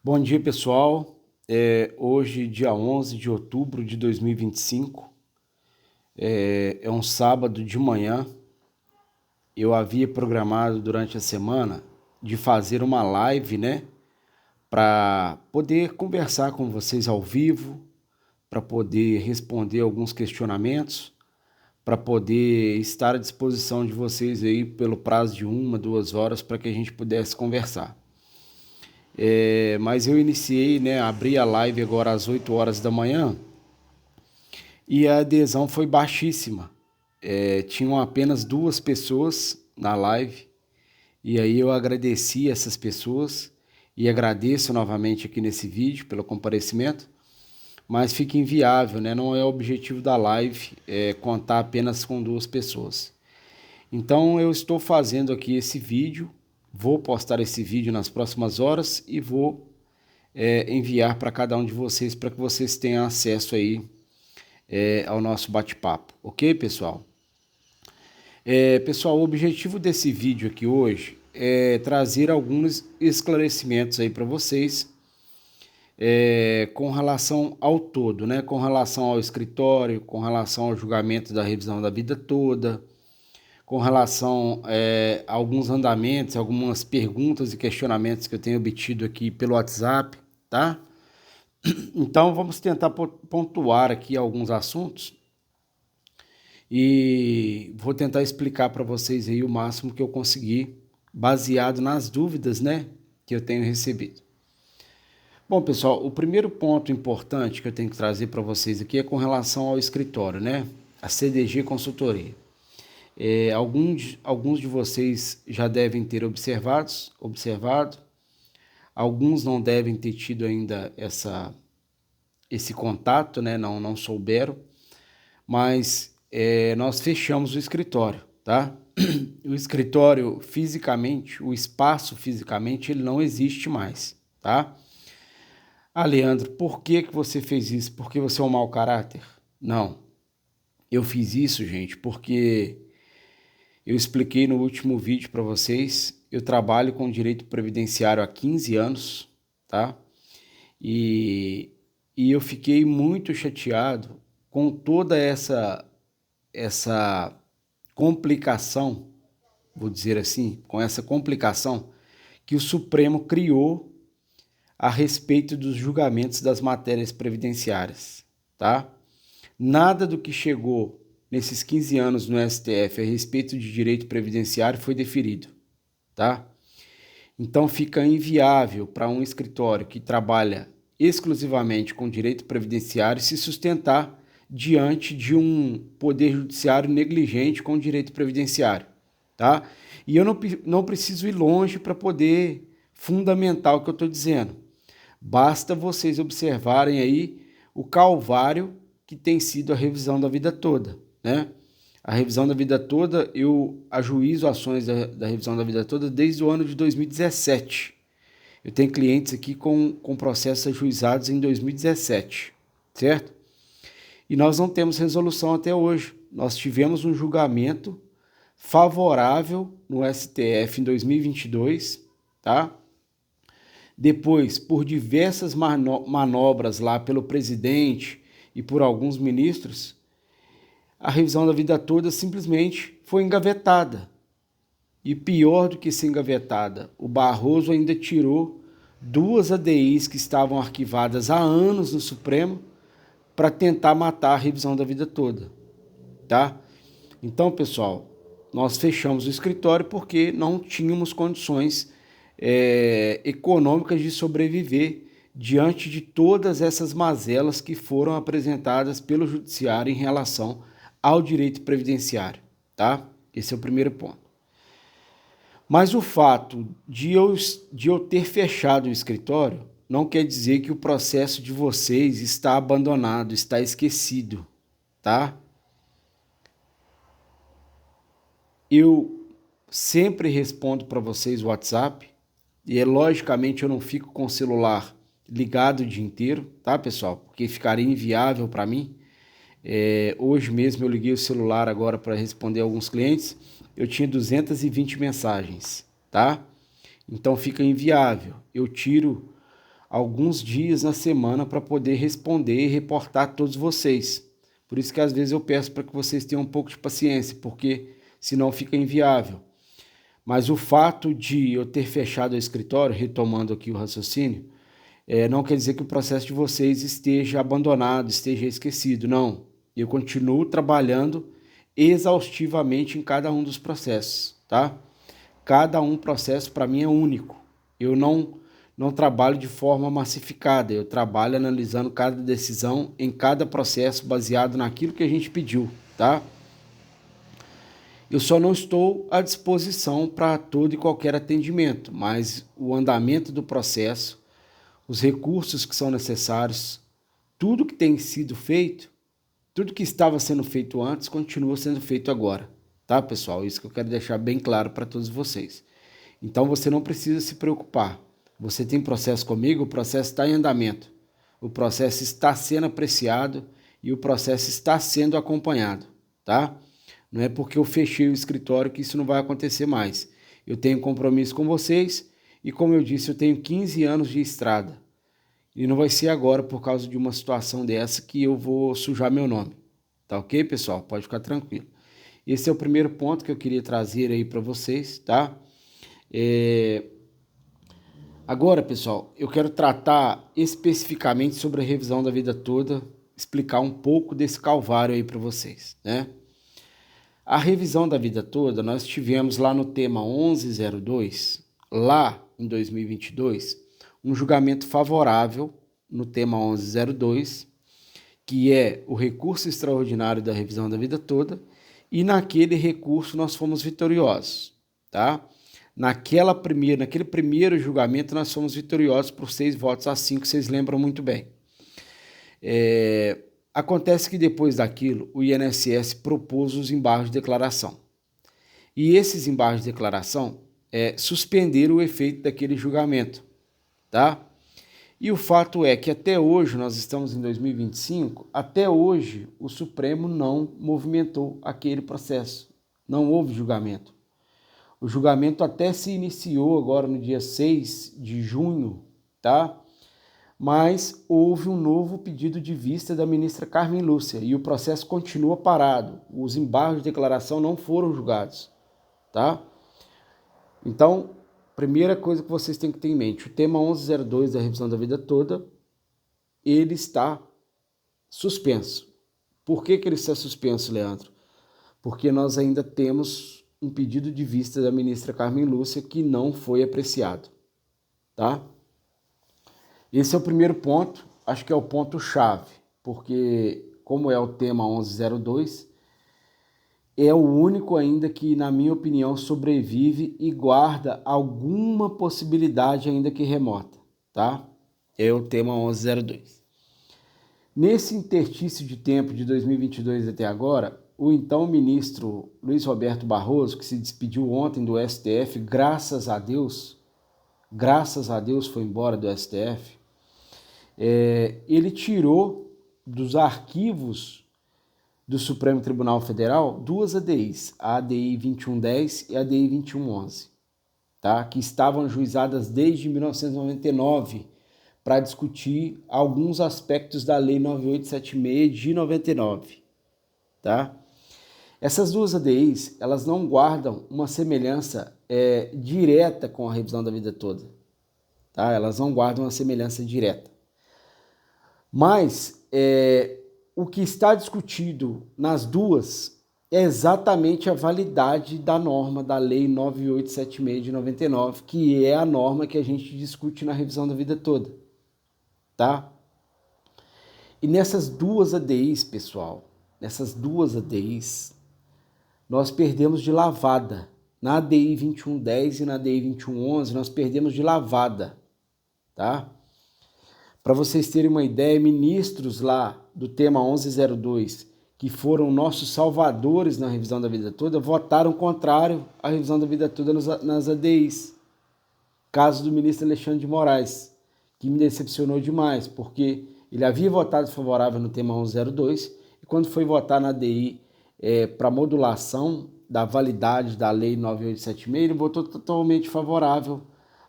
Bom dia, pessoal. Hoje, dia 11 de outubro de 2025, é um sábado de manhã. Eu havia programado durante a semana de fazer uma live, né, para poder conversar com vocês ao vivo, para poder responder alguns questionamentos, para poder estar à disposição de vocês aí pelo prazo de 1, 2 horas para que a gente pudesse conversar. Mas eu iniciei, né, abri a live agora às 8 horas da manhã e a adesão foi baixíssima. Tinham apenas 2 pessoas na live e aí eu agradeci essas pessoas e agradeço novamente aqui nesse vídeo pelo comparecimento, mas fica inviável, né? Não é o objetivo da live contar apenas com 2 pessoas. Então eu estou fazendo aqui esse vídeo, vou postar esse vídeo nas próximas horas e vou enviar para cada um de vocês para que vocês tenham acesso aí ao nosso bate-papo, ok, pessoal? Pessoal, o objetivo desse vídeo aqui hoje é trazer alguns esclarecimentos aí para vocês com relação ao todo, né? Com relação ao escritório, com relação ao julgamento da revisão da vida toda, com relação a alguns andamentos, algumas perguntas e questionamentos que eu tenho obtido aqui pelo WhatsApp, tá? Então vamos tentar pontuar aqui alguns assuntos e vou tentar explicar para vocês aí o máximo que eu conseguir, baseado nas dúvidas, né, que eu tenho recebido. Bom, pessoal, o primeiro ponto importante que eu tenho que trazer para vocês aqui é com relação ao escritório, né, a CDG Consultoria. Alguns de vocês já devem ter observado, alguns não devem ter tido ainda esse contato, né, não souberam, mas nós fechamos o escritório, tá? O escritório fisicamente, o espaço fisicamente, ele não existe mais, tá? Leandro, por que você fez isso? Porque você é um mau caráter? Não, eu fiz isso, gente, porque eu expliquei no último vídeo para vocês, eu trabalho com direito previdenciário há 15 anos, tá? E eu fiquei muito chateado com toda essa complicação, vou dizer assim, com essa complicação que o Supremo criou a respeito dos julgamentos das matérias previdenciárias, tá? Nada do que chegou nesses 15 anos no STF a respeito de direito previdenciário foi deferido, tá? Então fica inviável para um escritório que trabalha exclusivamente com direito previdenciário se sustentar diante de um poder judiciário negligente com direito previdenciário, tá? E eu não preciso ir longe para poder fundamentar o que eu estou dizendo. Basta vocês observarem aí o calvário que tem sido a revisão da vida toda, né? A revisão da vida toda, eu ajuizo ações da revisão da vida toda desde o ano de 2017. Eu tenho clientes aqui com processos ajuizados em 2017, certo? E nós não temos resolução até hoje. Nós tivemos um julgamento favorável no STF em 2022, tá? Depois, por diversas manobras lá pelo presidente e por alguns ministros, a revisão da vida toda simplesmente foi engavetada. E pior do que ser engavetada, o Barroso ainda tirou 2 ADIs que estavam arquivadas há anos no Supremo para tentar matar a revisão da vida toda, tá? Então, pessoal, nós fechamos o escritório porque não tínhamos condições econômicas de sobreviver diante de todas essas mazelas que foram apresentadas pelo judiciário em relação ao direito previdenciário, tá? Esse é o primeiro ponto. Mas o fato de eu ter fechado o escritório não quer dizer que o processo de vocês está abandonado, está esquecido, tá? Eu sempre respondo para vocês o WhatsApp e logicamente eu não fico com o celular ligado o dia inteiro, tá, pessoal? Porque ficaria inviável para mim. Hoje mesmo eu liguei o celular agora para responder alguns clientes, eu tinha 220 mensagens, tá? Então fica inviável. Eu tiro alguns dias na semana para poder responder e reportar a todos vocês. Por isso que às vezes eu peço para que vocês tenham um pouco de paciência, porque senão fica inviável. Mas o fato de eu ter fechado o escritório, retomando aqui o raciocínio, não quer dizer que o processo de vocês esteja abandonado, esteja esquecido, não. Eu continuo trabalhando exaustivamente em cada um dos processos, tá? Cada um processo para mim é único. Eu não trabalho de forma massificada, eu trabalho analisando cada decisão em cada processo baseado naquilo que a gente pediu, tá? Eu só não estou à disposição para todo e qualquer atendimento, mas o andamento do processo, os recursos que são necessários, tudo que tem sido feito, tudo que estava sendo feito antes, continua sendo feito agora, tá, pessoal? Isso que eu quero deixar bem claro para todos vocês. Então você não precisa se preocupar. Você tem processo comigo, o processo está em andamento. O processo está sendo apreciado e o processo está sendo acompanhado, tá? Não é porque eu fechei o escritório que isso não vai acontecer mais. Eu tenho compromisso com vocês e, como eu disse, eu tenho 15 anos de estrada. E não vai ser agora por causa de uma situação dessa que eu vou sujar meu nome. Tá ok, pessoal? Pode ficar tranquilo. Esse é o primeiro ponto que eu queria trazer aí para vocês, tá? Agora, pessoal, eu quero tratar especificamente sobre a revisão da vida toda, explicar um pouco desse calvário aí para vocês, né? A revisão da vida toda, nós tivemos lá no tema 1102, lá em 2022, um julgamento favorável no tema 1102, que é o recurso extraordinário da revisão da vida toda, e naquele recurso nós fomos vitoriosos, tá? Naquele primeiro julgamento nós fomos vitoriosos por 6 votos a 5, vocês lembram muito bem. Acontece que depois daquilo, o INSS propôs os embargos de declaração. E esses embargos de declaração suspenderam o efeito daquele julgamento, tá? E o fato é que até hoje, nós estamos em 2025, até hoje o Supremo não movimentou aquele processo. Não houve julgamento. O julgamento até se iniciou agora no dia 6 de junho, tá? Mas houve um novo pedido de vista da ministra Carmen Lúcia e o processo continua parado. Os embargos de declaração não foram julgados, tá? Então, primeira coisa que vocês têm que ter em mente, o tema 1102 da revisão da vida toda, ele está suspenso. Por que ele está suspenso, Leandro? Porque nós ainda temos um pedido de vista da ministra Carmen Lúcia que não foi apreciado, tá? Esse é o primeiro ponto, acho que é o ponto-chave, porque como é o tema 1102, é o único ainda que, na minha opinião, sobrevive e guarda alguma possibilidade ainda que remota, tá? É o tema 1102. Nesse interstício de tempo de 2022 até agora, o então ministro Luiz Roberto Barroso, que se despediu ontem do STF, graças a Deus foi embora do STF, ele tirou dos arquivos do Supremo Tribunal Federal 2 ADIs, a ADI 2110 e a ADI 2111, tá? Que estavam ajuizadas desde 1999 para discutir alguns aspectos da Lei 9876 de 99, tá? Essas 2 ADIs, elas não guardam uma semelhança direta com a revisão da vida toda, tá? Elas não guardam uma semelhança direta. Mas o que está discutido nas duas é exatamente a validade da norma da Lei 9876 de 99, que é a norma que a gente discute na revisão da vida toda, tá? E nessas 2 ADIs, pessoal, nós perdemos de lavada. Na ADI 2110 e na ADI 2111, nós perdemos de lavada, tá? Para vocês terem uma ideia, ministros lá do tema 1102, que foram nossos salvadores na revisão da vida toda, votaram contrário à revisão da vida toda nas ADIs. Caso do ministro Alexandre de Moraes, que me decepcionou demais, porque ele havia votado favorável no tema 1102 e quando foi votar na ADI para modulação da validade da Lei 9876, ele votou totalmente favorável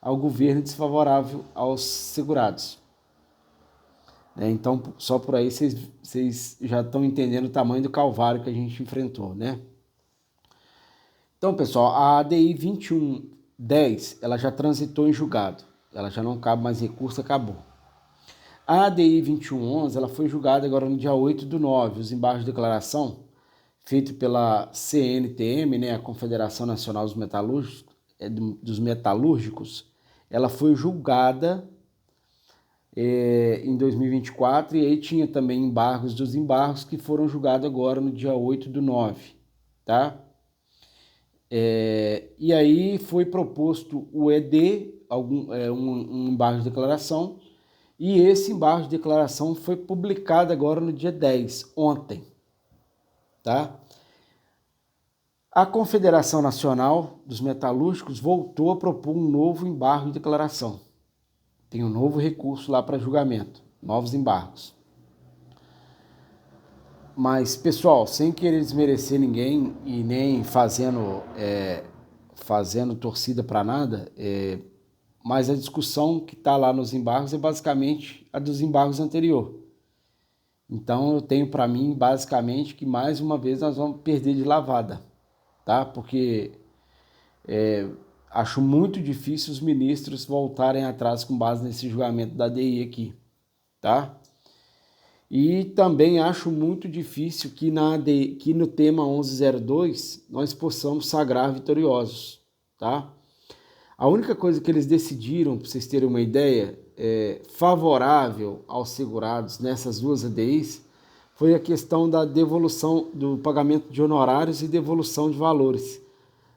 ao governo e desfavorável aos segurados. Então, só por aí vocês já estão entendendo o tamanho do calvário que a gente enfrentou, né? Então, pessoal, a ADI 2110, ela já transitou em julgado. Ela já não cabe mais recurso, acabou. A ADI 2111, ela foi julgada agora no dia 8/9. Os embargos de declaração, feito pela CNTM, né, a Confederação Nacional dos Metalúrgicos, ela foi julgada em 2024, e aí tinha também embargos dos embargos que foram julgados agora no dia 8/9, tá? E aí foi proposto o ED, um embargo de declaração, e esse embargo de declaração foi publicado agora no dia 10, ontem, tá? A Confederação Nacional dos Metalúrgicos voltou a propor um novo embargo de declaração. Tem um novo recurso lá para julgamento, novos embargos. Mas, pessoal, sem querer desmerecer ninguém e nem fazendo torcida para nada, mas a discussão que está lá nos embargos é basicamente a dos embargos anteriores. Então, eu tenho para mim, basicamente, que mais uma vez nós vamos perder de lavada, tá? Porque acho muito difícil os ministros voltarem atrás com base nesse julgamento da ADI aqui, tá? E também acho muito difícil que no tema 1102 nós possamos sagrar vitoriosos, tá? A única coisa que eles decidiram, para vocês terem uma ideia, favorável aos segurados nessas duas ADIs, foi a questão da devolução do pagamento de honorários e devolução de valores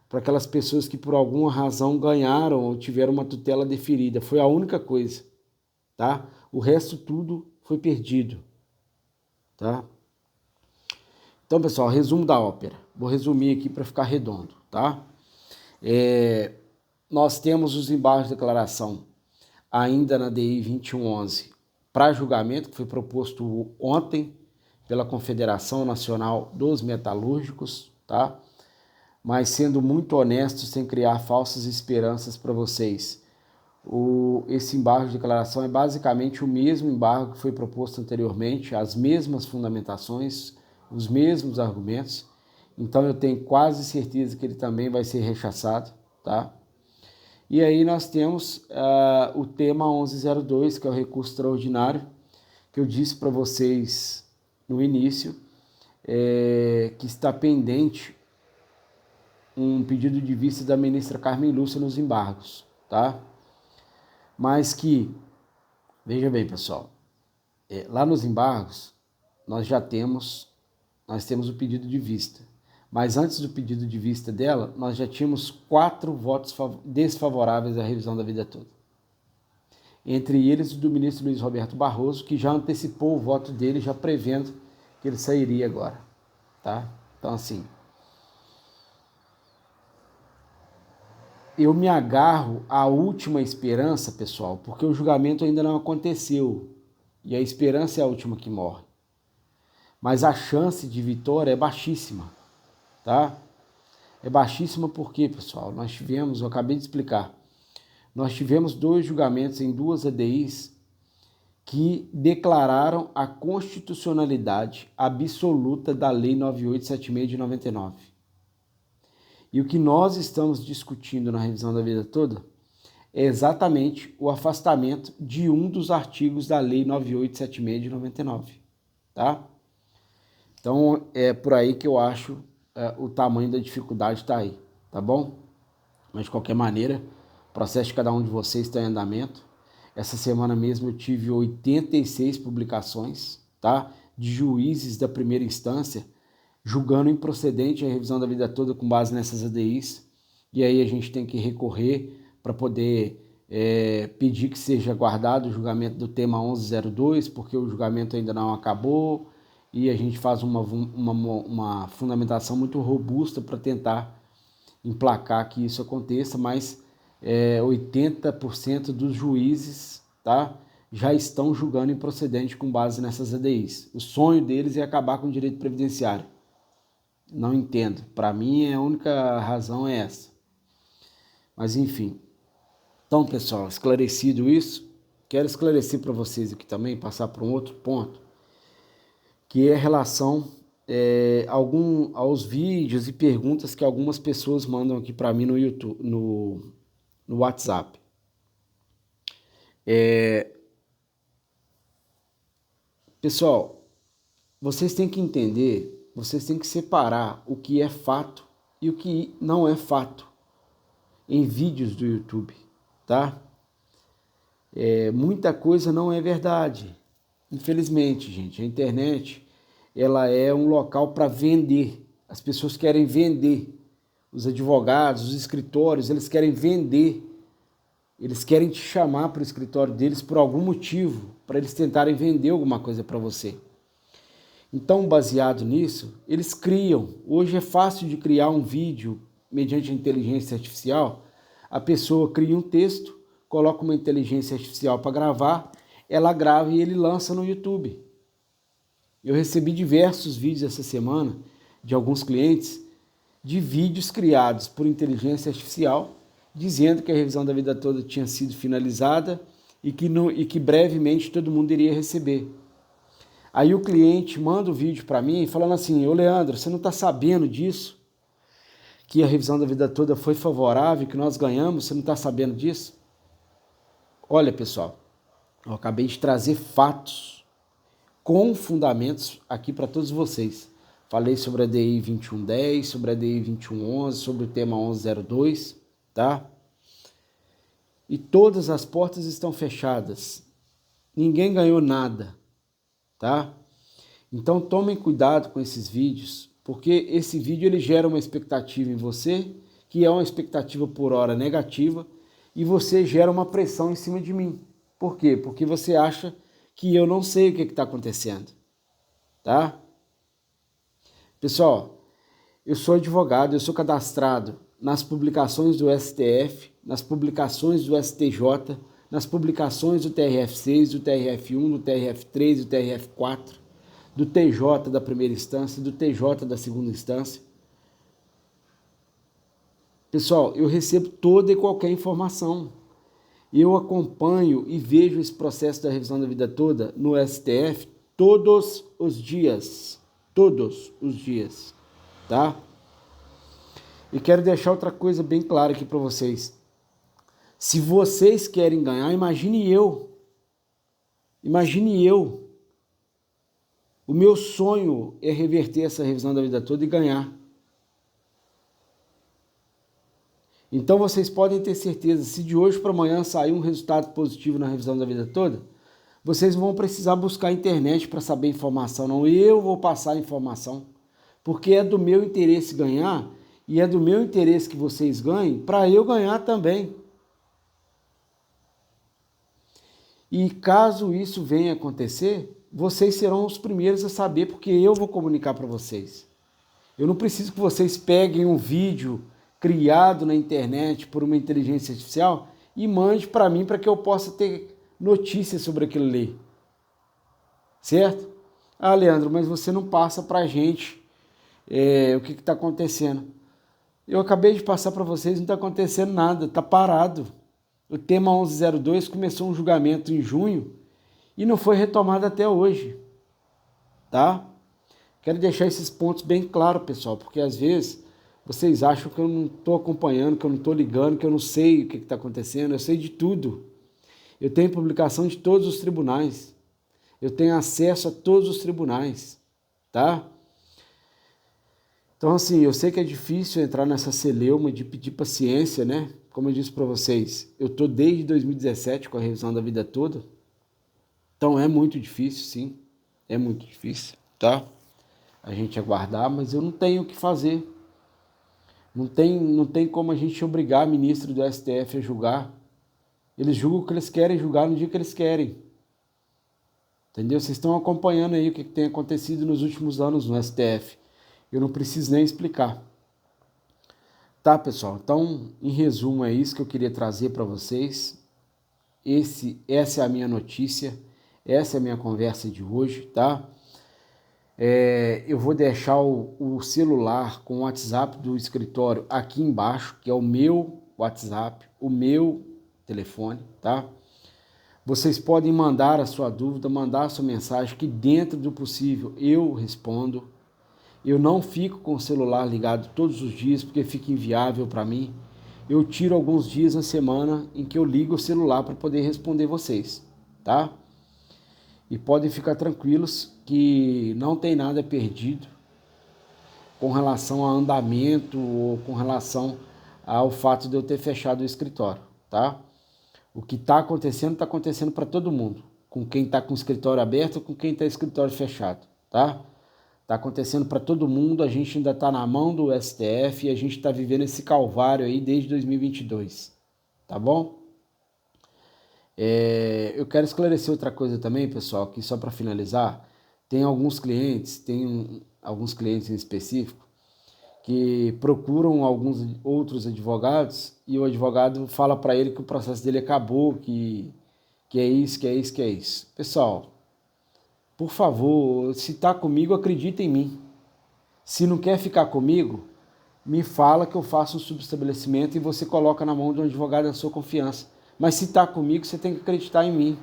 para aquelas pessoas que por alguma razão ganharam ou tiveram uma tutela deferida. Foi a única coisa, tá? O resto tudo foi perdido, tá? Então, pessoal, resumo da ópera. Vou resumir aqui para ficar redondo, tá? Nós temos os embargos de declaração ainda na DI 2111 para julgamento, que foi proposto ontem pela Confederação Nacional dos Metalúrgicos, tá? Mas sendo muito honesto, sem criar falsas esperanças para vocês, esse embargo de declaração é basicamente o mesmo embargo que foi proposto anteriormente, as mesmas fundamentações, os mesmos argumentos. Então eu tenho quase certeza que ele também vai ser rechaçado, tá? E aí nós temos o tema 1102, que é o recurso extraordinário, que eu disse para vocês no início, que está pendente um pedido de vista da ministra Carmen Lúcia nos embargos, tá? Mas que, veja bem, pessoal, lá nos embargos nós temos o pedido de vista. Mas antes do pedido de vista dela, nós já tínhamos 4 votos desfavoráveis à revisão da vida toda. Entre eles, o do ministro Luiz Roberto Barroso, que já antecipou o voto dele, já prevendo que ele sairia agora, tá? Então, assim, eu me agarro à última esperança, pessoal, porque o julgamento ainda não aconteceu, e a esperança é a última que morre. Mas a chance de vitória é baixíssima, tá? É baixíssima porque, pessoal, eu acabei de explicar, nós tivemos 2 julgamentos em 2 ADIs que declararam a constitucionalidade absoluta da Lei 9876 de 99. E o que nós estamos discutindo na revisão da vida toda é exatamente o afastamento de um dos artigos da Lei 9876 de 99, tá? Então, é por aí que eu acho o tamanho da dificuldade está aí, tá bom? Mas, de qualquer maneira, o processo de cada um de vocês está em andamento. Essa semana mesmo eu tive 86 publicações, tá? De juízes da primeira instância, julgando improcedente a revisão da vida toda com base nessas ADIs. E aí a gente tem que recorrer para poder pedir que seja guardado o julgamento do tema 1102, porque o julgamento ainda não acabou, e a gente faz uma fundamentação muito robusta para tentar emplacar que isso aconteça, mas 80% dos juízes, tá, já estão julgando improcedente com base nessas ADIs. O sonho deles é acabar com o direito previdenciário. Não entendo. Para mim, a única razão é essa. Mas, enfim. Então, pessoal, esclarecido isso, quero esclarecer para vocês aqui também, passar para um outro ponto, que é a relação aos vídeos e perguntas que algumas pessoas mandam aqui para mim no YouTube, no WhatsApp. Pessoal, vocês têm que entender, vocês têm que separar o que é fato e o que não é fato em vídeos do YouTube, tá? Muita coisa não é verdade. Infelizmente, gente, a internet, ela é um local para vender. As pessoas querem vender. Os advogados, os escritórios, eles querem vender. Eles querem te chamar para o escritório deles por algum motivo, para eles tentarem vender alguma coisa para você. Então, baseado nisso, eles criam. Hoje é fácil de criar um vídeo mediante a inteligência artificial. A pessoa cria um texto, coloca uma inteligência artificial para gravar, ela grava e ele lança no YouTube. Eu recebi diversos vídeos essa semana de alguns clientes de vídeos criados por inteligência artificial, dizendo que a revisão da vida toda tinha sido finalizada e que brevemente todo mundo iria receber. Aí o cliente manda o vídeo para mim falando assim: ô Leandro, você não está sabendo disso? Que a revisão da vida toda foi favorável, que nós ganhamos, você não está sabendo disso? Olha, pessoal, eu acabei de trazer fatos com fundamentos aqui para todos vocês. Falei sobre a DI 2110, sobre a DI 2111, sobre o tema 1102, tá? E todas as portas estão fechadas. Ninguém ganhou nada, tá? Então tomem cuidado com esses vídeos, porque esse vídeo ele gera uma expectativa em você, que é uma expectativa por hora negativa, e você gera uma pressão em cima de mim. Por quê? Porque você acha que eu não sei o que está acontecendo, tá? Pessoal, eu sou advogado, eu sou cadastrado nas publicações do STF, nas publicações do STJ, nas publicações do TRF6, do TRF1, do TRF3, do TRF4, do TJ da primeira instância, do TJ da segunda instância. Pessoal, eu recebo toda e qualquer informação. Eu acompanho e vejo esse processo da revisão da vida toda no STF todos os dias. Todos os dias, tá? E quero deixar outra coisa bem clara aqui para vocês. Se vocês querem ganhar, imagine eu. Imagine eu. O meu sonho é reverter essa revisão da vida toda e ganhar. Então vocês podem ter certeza, se de hoje para amanhã sair um resultado positivo na revisão da vida toda, vocês vão precisar buscar a internet para saber informação, não eu vou passar a informação, porque é do meu interesse ganhar e é do meu interesse que vocês ganhem para eu ganhar também. E caso isso venha acontecer, vocês serão os primeiros a saber, porque eu vou comunicar para vocês. Eu não preciso que vocês peguem um vídeo criado na internet por uma inteligência artificial e mande para mim para que eu possa ter notícias sobre aquilo ali. Certo? Ah, Leandro, mas você não passa para a gente o que está acontecendo. Eu acabei de passar para vocês, não está acontecendo nada, está parado. O tema 1102 começou um julgamento em junho e não foi retomado até hoje. Tá? Quero deixar esses pontos bem claros, pessoal, porque às vezes vocês acham que eu não estou acompanhando, que eu não estou ligando, que eu não sei o que está acontecendo. Eu sei de tudo. Eu tenho publicação de todos os tribunais. Eu tenho acesso a todos os tribunais, tá? Então, assim, eu sei que é difícil entrar nessa celeuma de pedir paciência, né? Como eu disse para vocês, eu estou desde 2017 com a revisão da vida toda. Então, é muito difícil, sim. É muito difícil, tá? A gente aguardar, mas eu não tenho o que fazer. Não tem como a gente obrigar o ministro do STF a julgar. Eles julgam o que eles querem julgar no dia que eles querem. Entendeu? Vocês estão acompanhando aí o que tem acontecido nos últimos anos no STF. Eu não preciso nem explicar. Tá, pessoal? Então, em resumo, é isso que eu queria trazer para vocês. Essa é a minha notícia. Essa é a minha conversa de hoje, tá? Eu vou deixar o celular com o WhatsApp do escritório aqui embaixo, que é o meu WhatsApp, o meu telefone, tá? Vocês podem mandar a sua dúvida, mandar a sua mensagem, que dentro do possível eu respondo. Eu não fico com o celular ligado todos os dias, porque fica inviável para mim. Eu tiro alguns dias na semana em que eu ligo o celular para poder responder vocês, tá? E podem ficar tranquilos que não tem nada perdido com relação a andamento ou com relação ao fato de eu ter fechado o escritório, tá? O que está acontecendo para todo mundo, com quem está com o escritório aberto ou com quem está com o escritório fechado, tá? Está acontecendo para todo mundo, a gente ainda está na mão do STF e a gente está vivendo esse calvário aí desde 2022, tá bom? Eu quero esclarecer outra coisa também, pessoal, que só para finalizar, tem alguns clientes em específico, que procuram alguns outros advogados e o advogado fala para ele que o processo dele acabou, que é isso, que é isso, que é isso. Pessoal, por favor, se está comigo, acredita em mim. Se não quer ficar comigo, me fala que eu faço um subestabelecimento e você coloca na mão de um advogado da sua confiança. Mas se está comigo, você tem que acreditar em mim,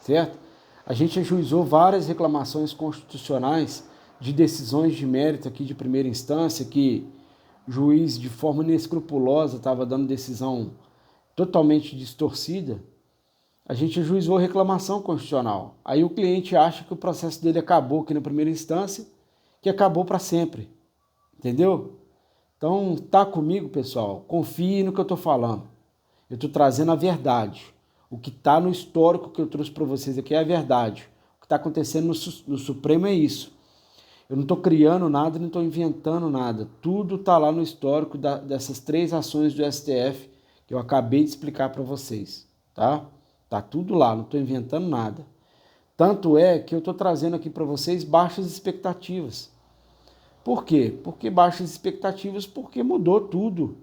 certo? A gente ajuizou várias reclamações constitucionais de decisões de mérito aqui de primeira instância, que o juiz, de forma inescrupulosa, estava dando decisão totalmente distorcida. A gente ajuizou reclamação constitucional. Aí o cliente acha que o processo dele acabou aqui na primeira instância, que acabou para sempre. Entendeu? Então, tá comigo, pessoal. Confie no que eu estou falando. Eu estou trazendo a verdade. O que está no histórico que eu trouxe para vocês aqui é a verdade. O que está acontecendo no Supremo é isso. Eu não estou criando nada, não estou inventando nada. Tudo está lá no histórico dessas 3 ações do STF que eu acabei de explicar para vocês, tá? Tá tudo lá, não estou inventando nada. Tanto é que eu estou trazendo aqui para vocês baixas expectativas. Por quê? Porque baixas expectativas, porque mudou tudo.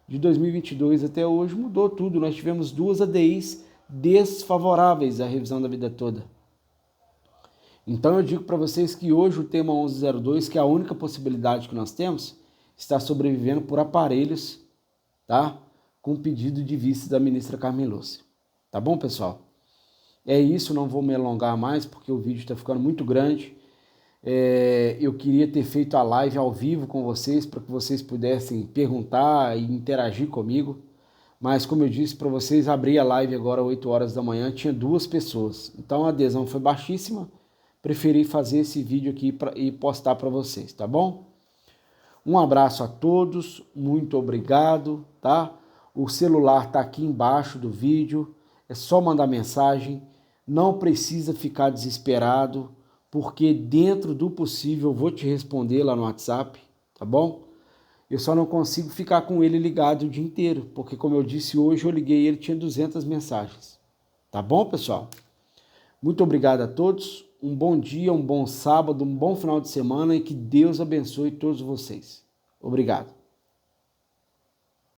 De 2022 até hoje mudou tudo. Nós tivemos 2 ADIs desfavoráveis à revisão da vida toda. Então eu digo para vocês que hoje o tema 1102, que é a única possibilidade que nós temos, está sobrevivendo por aparelhos, tá? Com pedido de vista da ministra Carmen Lúcia. Tá bom, pessoal? É isso, não vou me alongar mais porque o vídeo está ficando muito grande. Eu queria ter feito a live ao vivo com vocês para que vocês pudessem perguntar e interagir comigo. Mas como eu disse para vocês, abri a live agora às 8 horas da manhã, tinha 2 pessoas. Então a adesão foi baixíssima. Preferi fazer esse vídeo aqui e postar para vocês, tá bom? Um abraço a todos, muito obrigado, tá? O celular está aqui embaixo do vídeo, é só mandar mensagem, não precisa ficar desesperado, porque dentro do possível eu vou te responder lá no WhatsApp, tá bom? Eu só não consigo ficar com ele ligado o dia inteiro, porque como eu disse hoje, eu liguei e ele tinha 200 mensagens. Tá bom, pessoal? Muito obrigado a todos, um bom dia, um bom sábado, um bom final de semana e que Deus abençoe todos vocês. Obrigado.